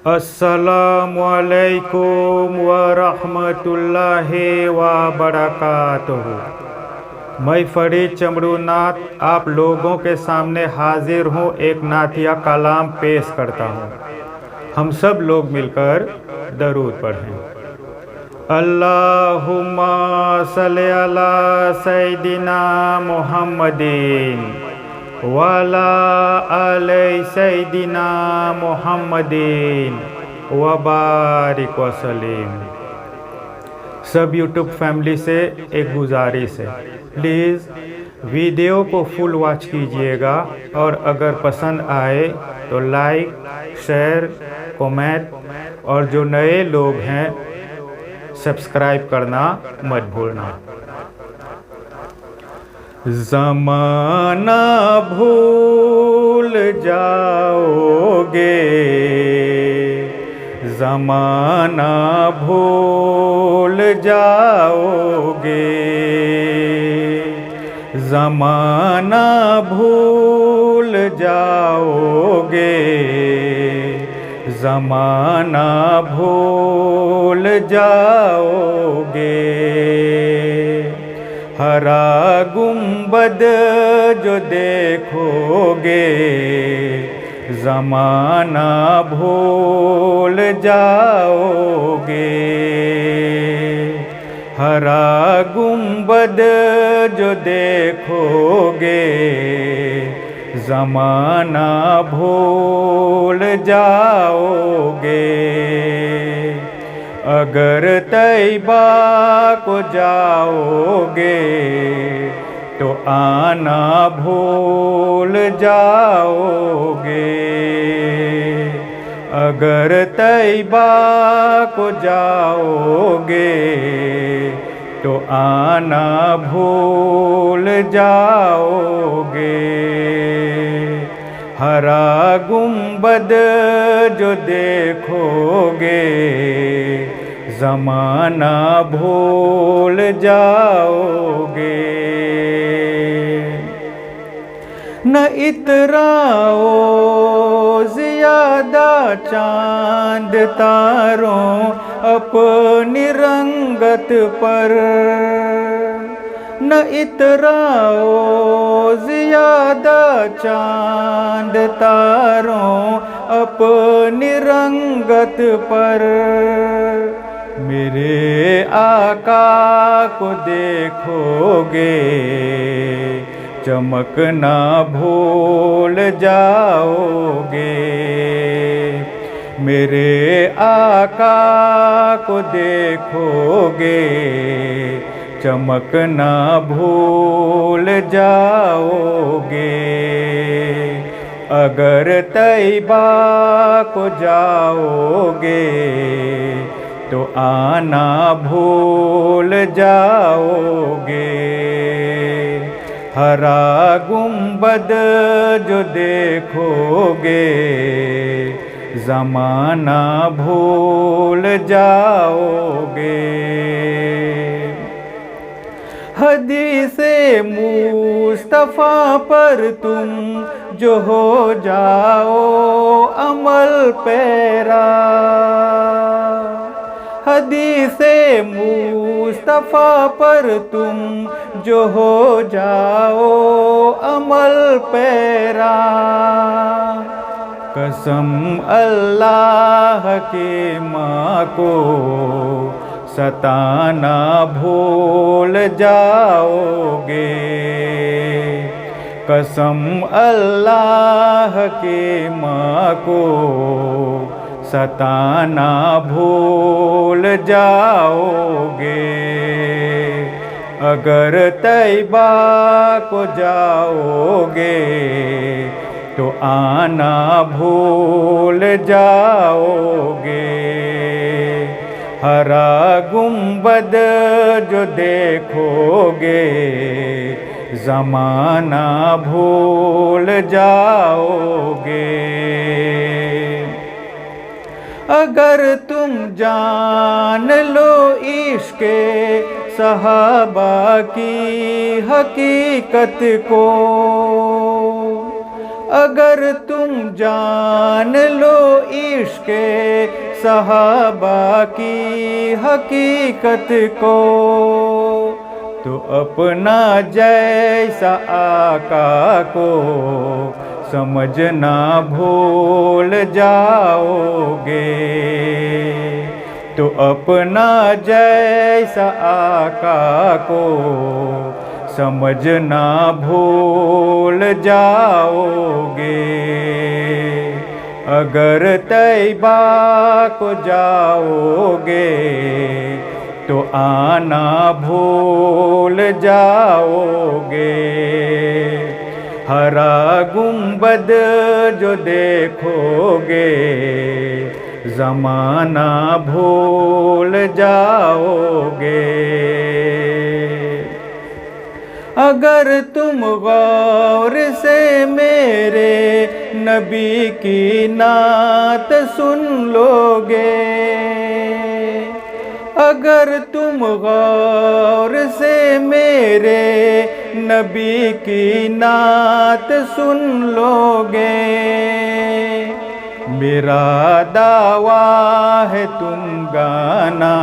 अस्सलामुअलैकुम व रहमतुल्लाहि व बरकातुहू। मैं फरीद चमरूनाथ आप लोगों के सामने हाजिर हूँ। एक नातिया कलाम पेश करता हूँ। हम सब लोग मिलकर दरूद पढ़ें। अल्लाहुम्मा सल्ली अला सय्यिदिना मुहम्मदिन वाला आले सय्यिदिना मुहम्मदिन व बारिक वसल्लिम। सब यूट्यूब फैमिली से एक गुजारिश है, प्लीज़ वीडियो को फुल वॉच कीजिएगा और अगर पसंद आए तो लाइक, शेयर, कमेंट और जो नए लोग हैं सब्सक्राइब करना मत भूलना। ज़माना भूल जाओगे, ज़माना भूल जाओगे, ज़माना भूल जाओगे, ज़माना भूल जाओगे। हरा गुंबद जो देखोगे, ज़माना भूल जाओगे। हरा गुंबद जो देखोगे, ज़माना भूल जाओगे। अगर तैबा को जाओगे तो आना भूल जाओगे। अगर तैबा को जाओगे तो आना भूल जाओगे। हरा गुंबद जो देखोगे, ज़माना भूल जाओगे। न इतराओ ज़ियादा चांद तारों अपनी रंगत पर, न इतराओ ज़ियादा चांद तारों अपनी रंगत पर। मेरे आका को देखोगे, चमकना भूल जाओगे। मेरे आका को देखोगे, चमकना भूल जाओगे। अगर तैबा को जाओगे तो आना भूल जाओगे। हरा गुंबद जो देखोगे, ज़माना भूल जाओगे। हदीसे मुस्तफ़ा पर तुम जो हो जाओ अमल पैरा, हदीसे मुस्तफ़ा पर तुम जो हो जाओ अमल पैरा। कसम अल्लाह के माँ को सताना भूल जाओगे। कसम अल्लाह के माँ को सताना भूल जाओगे। अगर तैबा को जाओगे तो आना भूल जाओगे। हरा गुंबद जो देखोगे, ज़माना भूल जाओगे। अगर तुम जान लो इश्क़े सहाबा की हकीकत को, अगर तुम जान लो इश्क़ सहाबा की हकीकत को, तो अपना जैसा आका को समझना भूल जाओगे। तो अपना जैसा आका को समझना भूल जाओगे। अगर तैबा को जाओगे तो आना भूल जाओगे। हरा गुंबद जो देखोगे ज़माना भूल जाओगे। अगर तुम गौर से मेरे नबी की नात सुन लोगे, अगर तुम गौर से मेरे नबी की नात सुन लोगे, मेरा दावा है तुम गाना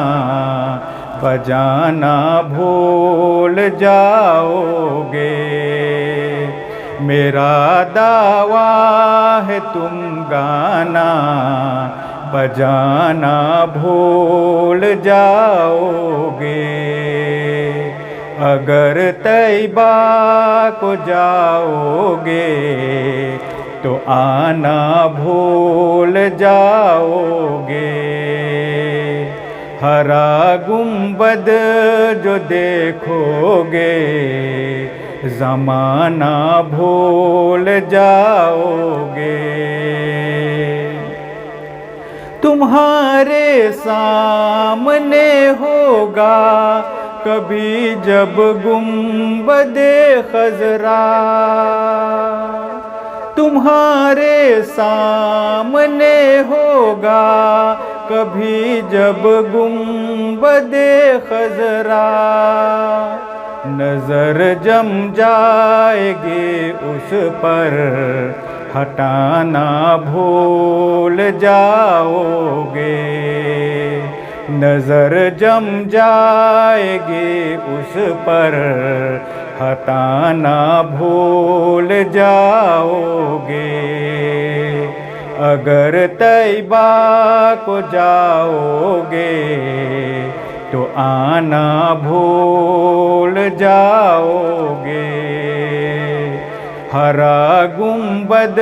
बजाना भूल जाओगे। मेरा दावा है तुम गाना बजाना भूल जाओगे। अगर तैबा को जाओगे तो आना भूल जाओगे। हरा गुंबद जो देखोगे ज़माना भूल जाओगे। तुम्हारे सामने होगा कभी जब गुंबदे खजरा, तुम्हारे सामने होगा कभी जब गुंबदे खजरा। नजर जम जाएगी उस पर हटाना भूल जाओगे। नजर जम जाएगी उस पर हटाना भूल जाओगे। अगर तैबा को जाओगे तो आना भूल जाओगे। हरा गुंबद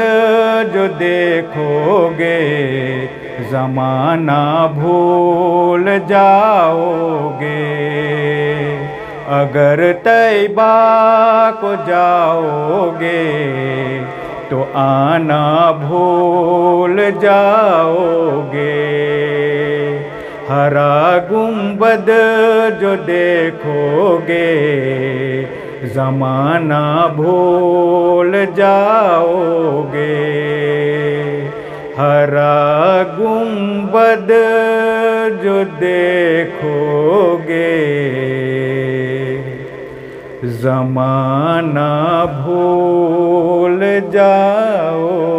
जो देखोगे ज़माना भूल जाओगे। अगर तैबा को जाओगे तो आना भूल जाओगे। हरा गुंबद जो देखोगे ज़माना भूल जाओगे। हरा गुंबद जो देखोगे ज़माना भूल जाओगे।